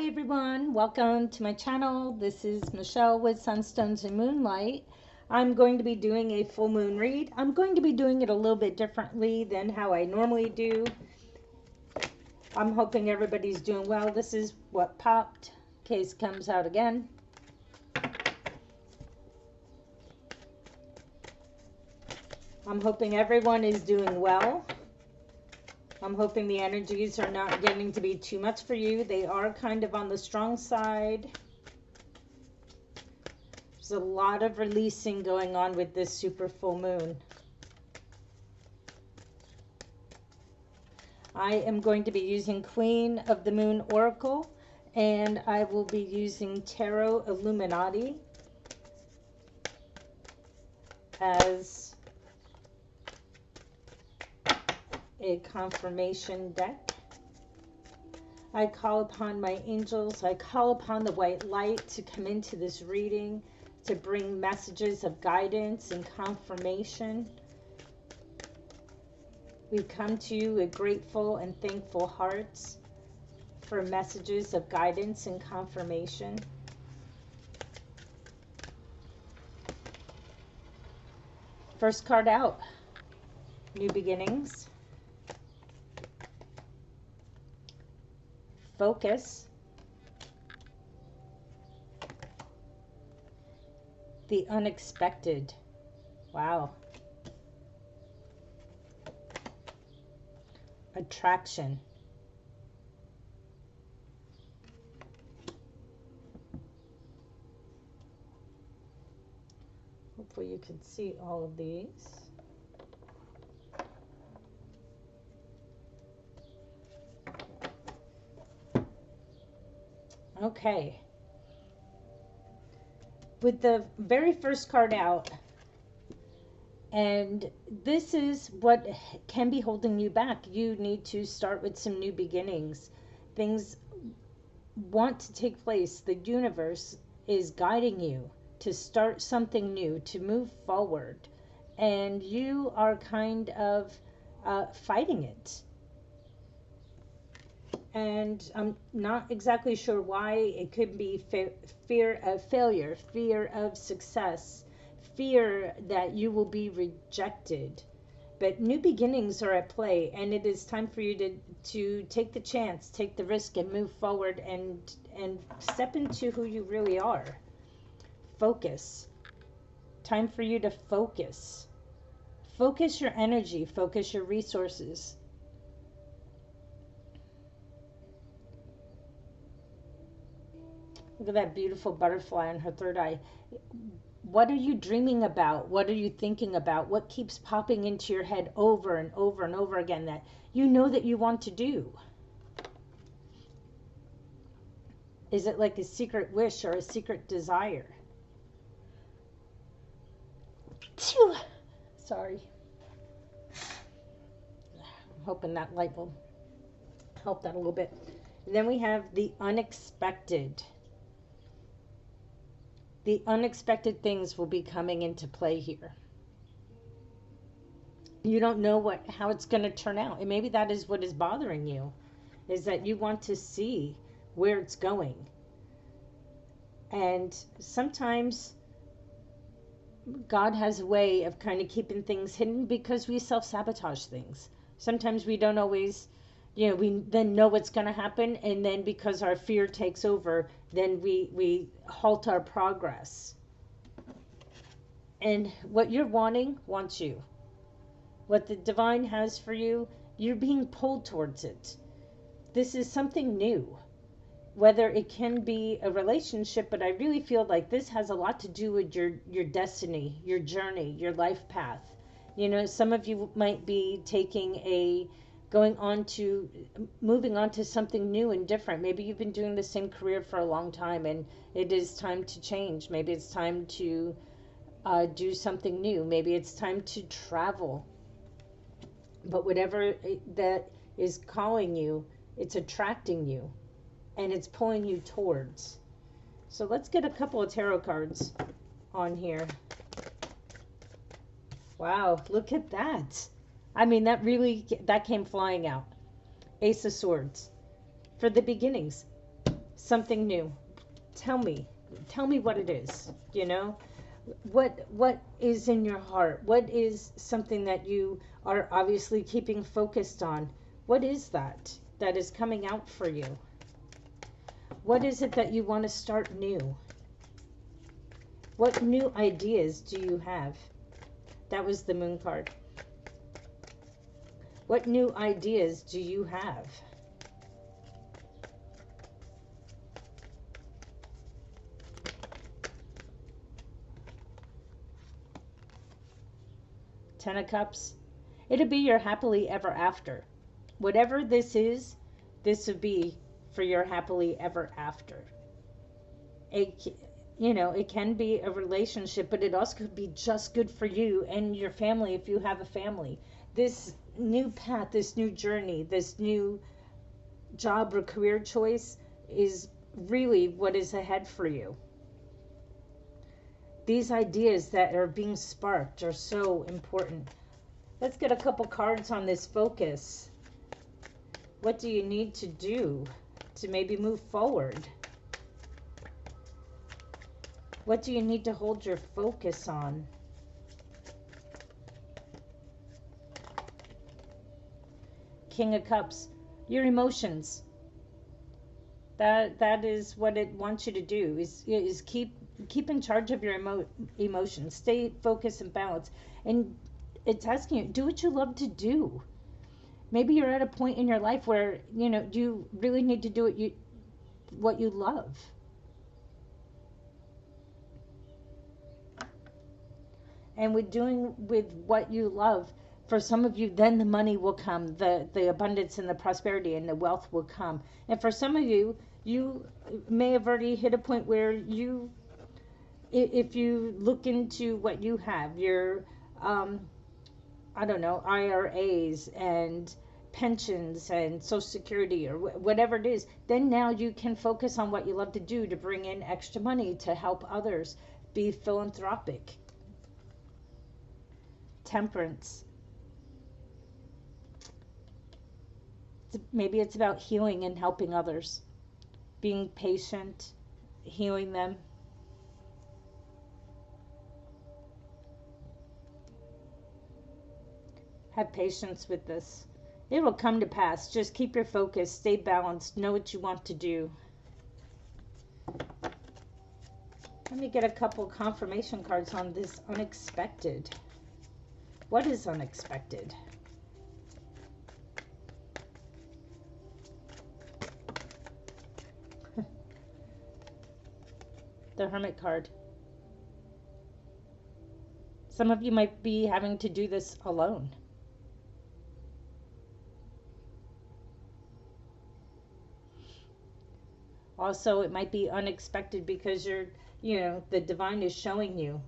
Hi everyone, welcome to my channel. This is Michelle with Sunstones and Moonlight. I'm going to be doing a full moon read. I'm going to be doing it a little bit differently than how I normally do. I'm hoping everybody's doing well. This is what popped. Case comes out again. I'm hoping everyone is doing well. I'm hoping the energies are not getting to be too much for you. They are kind of on the strong side. There's a lot of releasing going on with this super full moon. I am going to be using Queen of the Moon Oracle, and I will be using Tarot Illuminati as a confirmation deck. I call upon my angels, I call upon the white light to come into this reading to bring messages of guidance and confirmation. We come to you with grateful and thankful hearts for messages of guidance and confirmation. First card out, New Beginnings. Focus. The unexpected. Wow. Attraction. Hopefully you can see all of these. Okay. With the very first card out, and this is what can be holding you back. You need to start with some new beginnings. Things want to take place. The universe is guiding you to start something new, to move forward, and you are kind of fighting it. And I'm not exactly sure why. It could be fear of failure, fear of success, fear that you will be rejected. But new beginnings are at play, and it is time for you to take the chance, take the risk, and move forward and step into who you really are. Focus. Time for you to focus. Focus your energy, focus your resources. Look at that beautiful butterfly on her third eye. What are you dreaming about? What are you thinking about? What keeps popping into your head over and over and over again that you know that you want to do? Is it like a secret wish or a secret desire? Sorry. I'm hoping that light will help that a little bit. And then we have the unexpected. The unexpected things will be coming into play here. You don't know how it's going to turn out. And maybe that is what is bothering you, is that you want to see where it's going. And sometimes God has a way of kind of keeping things hidden because we self-sabotage things. Sometimes we don't always, we then know what's going to happen, and then because our fear takes over, then we halt our progress. And what you're wanting wants you. What the divine has for you, you're being pulled towards it. This is something new. Whether it can be a relationship, but I really feel like this has a lot to do with your destiny, your journey, your life path. Some of you might be moving on to something new and different. Maybe you've been doing the same career for a long time and it is time to change. Maybe it's time to do something new. Maybe it's time to travel. But whatever that is calling you, it's attracting you and it's pulling you towards. So let's get a couple of tarot cards on here. Wow, look at that. I mean, that came flying out. Ace of Swords. For the beginnings. something new. Tell me. Tell me what it is, you know? What is in your heart? What is something that you are obviously keeping focused on? What is that is coming out for you? What is it that you want to start new? What new ideas do you have? That was the moon card. What new ideas do you have? Ten of Cups. It'll be your happily ever after. Whatever this is, this would be for your happily ever after. It, it can be a relationship, but it also could be just good for you and your family if you have a family. This new path, this new journey, this new job or career choice is really what is ahead for you. These ideas that are being sparked are so important. Let's get a couple cards on this focus. What do you need to do to maybe move forward? What do you need to hold your focus on? King of Cups. Your emotions. That is what it wants you to do, is keep in charge of your emotions. Stay focused and balanced. And it's asking you, do what you love to do. Maybe you're at a point in your life where, you really need to do what you love. And with what you love, for some of you, then the money will come, the abundance and the prosperity and the wealth will come. And for some of you, you may have already hit a point where if you look into what you have, your, I don't know, IRAs and pensions and Social Security or whatever it is, then now you can focus on what you love to do to bring in extra money to help others, be philanthropic. Temperance. Maybe it's about healing and helping others, being patient, healing them. Have patience with this. It will come to pass. Just keep your focus, stay balanced, know what you want to do. Let me get a couple confirmation cards on this unexpected. What is unexpected? The Hermit card. Some of you might be having to do this alone. Also, it might be unexpected because the divine is showing you.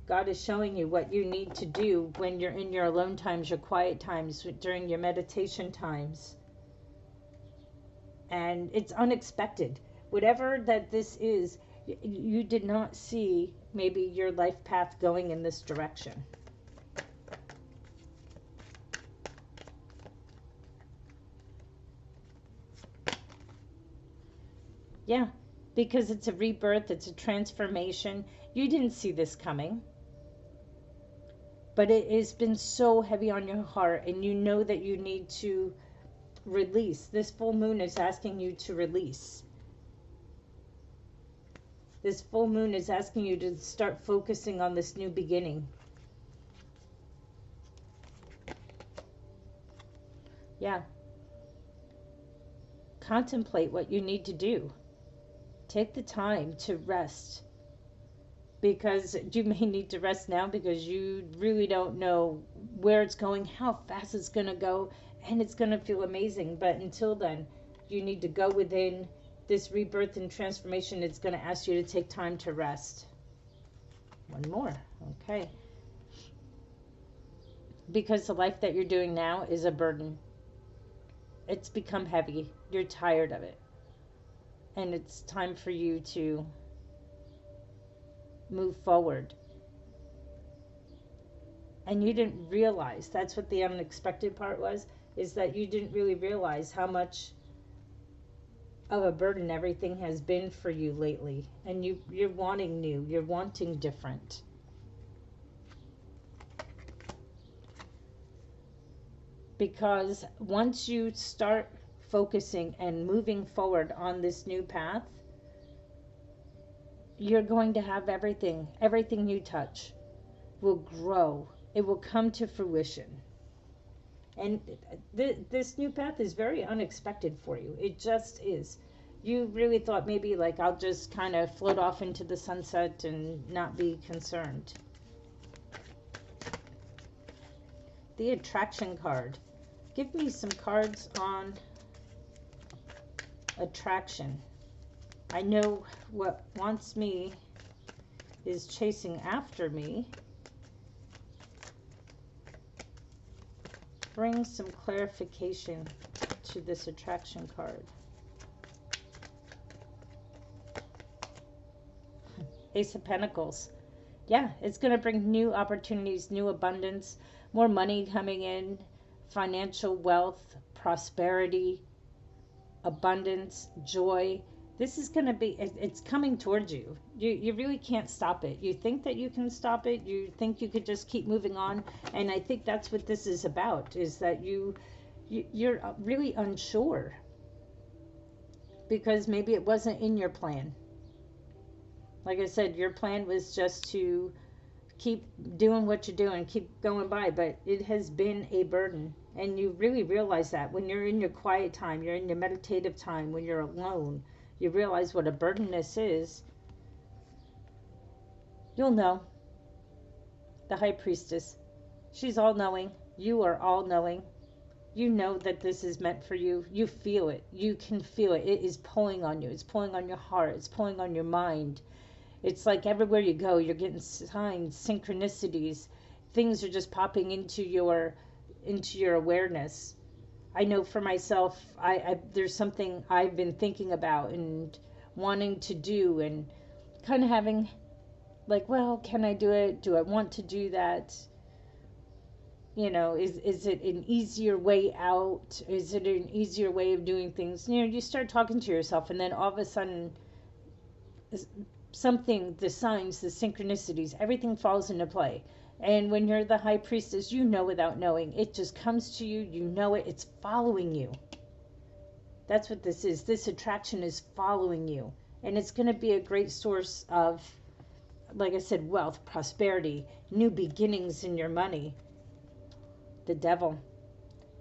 God is showing you what you need to do when you're in your alone times, your quiet times, during your meditation times. And it's unexpected. Whatever that this is, you did not see maybe your life path going in this direction. Yeah, because it's a rebirth, it's a transformation. You didn't see this coming. But it has been so heavy on your heart, and you know that you need to release. This full moon is asking you to release. This full moon is asking you to start focusing on this new beginning. Yeah. Contemplate what you need to do. Take the time to rest. Because you may need to rest now because you really don't know where it's going, how fast it's going to go, and it's going to feel amazing. But until then, you need to go within this rebirth and transformation. It's going to ask you to take time to rest. One more. Okay. Because the life that you're doing now is a burden. It's become heavy. You're tired of it. And it's time for you to move forward. And you didn't realize, that's what the unexpected part was, is that you didn't really realize how much of a burden everything has been for you lately, and you're wanting new, you're wanting different. Because once you start focusing and moving forward on this new path, you're going to have everything you touch will grow, it will come to fruition. And this new path is very unexpected for you, it just is. You really thought maybe like I'll just kind of float off into the sunset and not be concerned. The attraction card. Give me some cards on attraction. I know what wants me is chasing after me. Bring some clarification to this attraction card. Ace of Pentacles. Yeah, it's going to bring new opportunities, new abundance, more money coming in, financial wealth, prosperity, abundance, joy. This is going to be, it's coming towards you. You really can't stop it. You think that you can stop it. You think you could just keep moving on. And I think that's what this is about, is that you're really unsure. Because maybe it wasn't in your plan. Like I said, your plan was just to keep doing what you're doing, keep going by, but it has been a burden. And you really realize that when you're in your quiet time, you're in your meditative time, when you're alone, you realize what a burden this is. You'll know. The High Priestess. She's all-knowing. You are all-knowing. You know that this is meant for you. You feel it. You can feel it. It is pulling on you. It's pulling on your heart. It's pulling on your mind. It's like everywhere you go, you're getting signs, synchronicities. Things are just popping into your awareness. I know for myself, there's something I've been thinking about and wanting to do, and kind of having like, well, can I do it? Do I want to do that? You know, is it an easier way out? Is it an easier way of doing things? You know, you start talking to yourself, and then all of a sudden, something, the signs, the synchronicities, everything falls into play. And when you're the High Priestess, you know without knowing. It just comes to you. You know it. It's following you. That's what this is. This attraction is following you. And it's going to be a great source of, like I said, wealth, prosperity, new beginnings in your money. The Devil.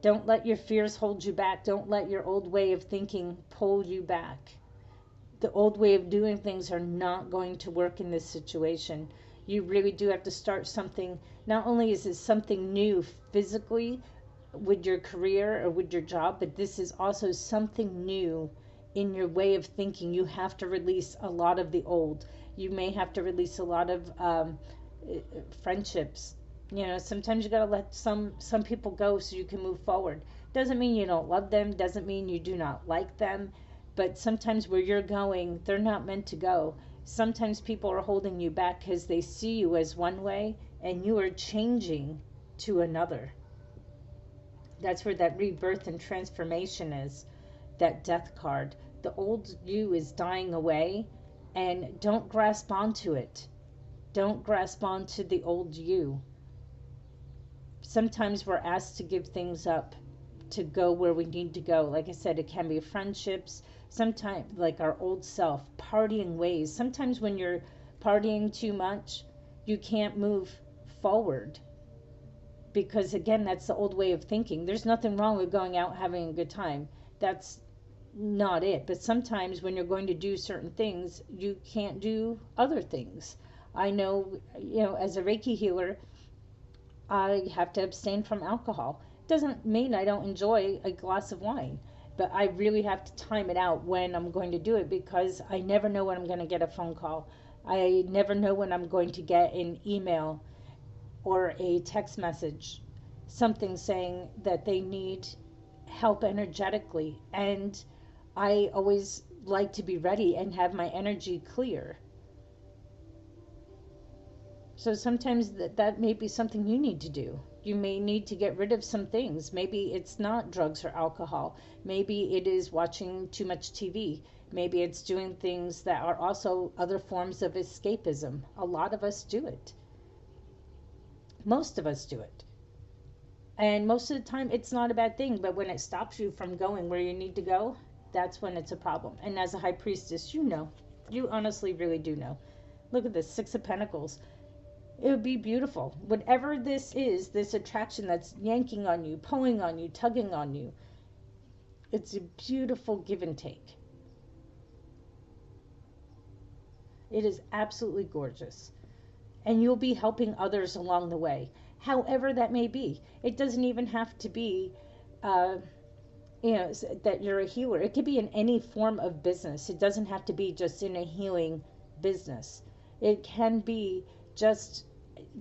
Don't let your fears hold you back. Don't let your old way of thinking pull you back. The old way of doing things are not going to work in this situation. You really do have to start something. Not only is it something new physically with your career or with your job, but this is also something new in your way of thinking. You have to release a lot of the old. You may have to release a lot of friendships. You know, sometimes you got to let some people go so you can move forward. Doesn't mean you don't love them. Doesn't mean you do not like them. But sometimes where you're going, they're not meant to go. Sometimes people are holding you back because they see you as one way and you are changing to another. That's where that rebirth and transformation is. That Death card. The old you is dying away, and don't grasp onto it. Don't grasp onto the old you. Sometimes we're asked to give things up to go where we need to go. Like I said, it can be friendships, sometimes like our old self, partying ways. Sometimes when you're partying too much, you can't move forward. Because again, that's the old way of thinking. There's nothing wrong with going out having a good time. That's not it. But sometimes when you're going to do certain things, you can't do other things. I know, as a Reiki healer, I have to abstain from alcohol. Doesn't mean I don't enjoy a glass of wine, but I really have to time it out when I'm going to do it, because I never know when I'm going to get a phone call. I never know when I'm going to get an email or a text message, something saying that they need help energetically. And I always like to be ready and have my energy clear. So sometimes that may be something you need to do. You may need to get rid of some things. Maybe it's not drugs or alcohol. Maybe it is watching too much TV. Maybe it's doing things that are also other forms of escapism. A lot of us do it. Most of us do it. And most of the time, it's not a bad thing. But when it stops you from going where you need to go, that's when it's a problem. And as a high priestess, you know. You honestly really do know. Look at this, Six of Pentacles. It would be beautiful. Whatever this is, this attraction that's yanking on you, pulling on you, tugging on you, it's a beautiful give and take. It is absolutely gorgeous. And you'll be helping others along the way, however that may be. It doesn't even have to be, that you're a healer. It could be in any form of business. It doesn't have to be just in a healing business. It can be just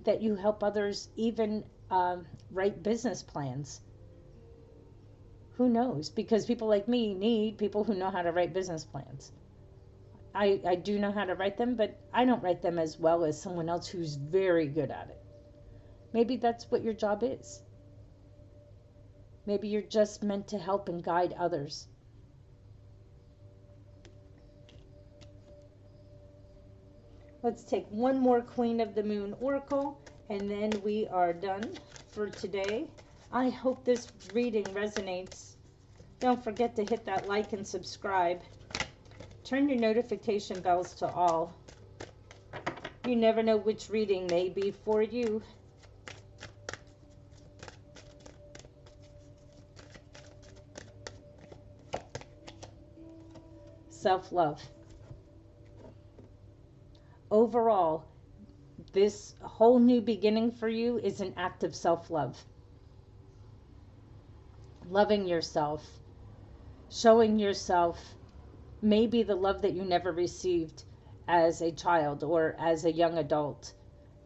that you help others even write business plans. Who knows? Because people like me need people who know how to write business plans. I do know how to write them, but I don't write them as well as someone else who's very good at it. Maybe that's what your job is. Maybe you're just meant to help and guide others. Let's take one more Queen of the Moon Oracle, and then we are done for today. I hope this reading resonates. Don't forget to hit that like and subscribe. Turn your notification bells to all. You never know which reading may be for you. Self-love. Overall, this whole new beginning for you is an act of self-love. Loving yourself, showing yourself maybe the love that you never received as a child or as a young adult.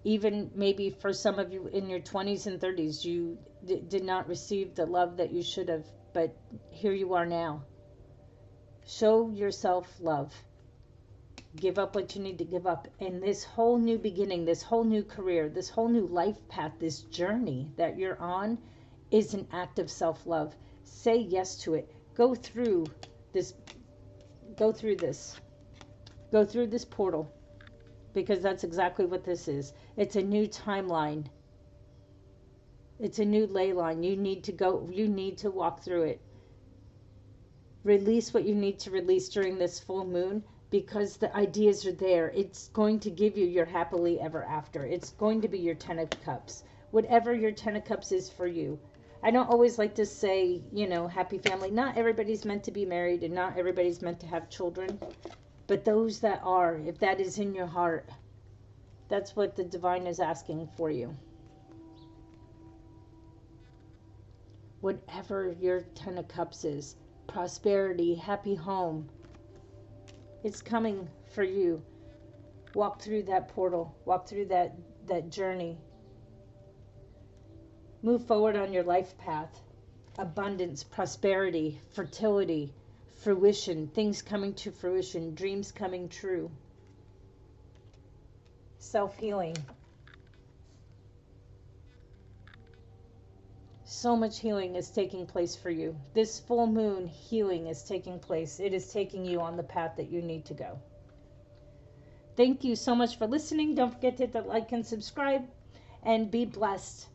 Even maybe for some of you in your 20s and 30s, you did not receive the love that you should have, but here you are now. Show yourself love. Give up what you need to give up. And this whole new beginning, this whole new career, this whole new life path, this journey that you're on is an act of self-love. Say yes to it. Go through this. Go through this. Go through this portal. Because that's exactly what this is. It's a new timeline. It's a new ley line. You need to go. You need to walk through it. Release what you need to release during this full moon, because the ideas are there. It's going to give you your happily ever after. It's going to be your 10 of Cups. Whatever your 10 of Cups is for you. I don't always like to say, happy family. Not everybody's meant to be married, and not everybody's meant to have children. But those that are, if that is in your heart, that's what the divine is asking for you. Whatever your 10 of Cups is, prosperity, happy home, it's coming for you. Walk through that portal. Walk through that journey. Move forward on your life path. Abundance, prosperity, fertility, fruition, things coming to fruition, dreams coming true. Self-healing. So much healing is taking place for you. This full moon healing is taking place. It is taking you on the path that you need to go. Thank you so much for listening. Don't forget to hit the like and subscribe, and be blessed.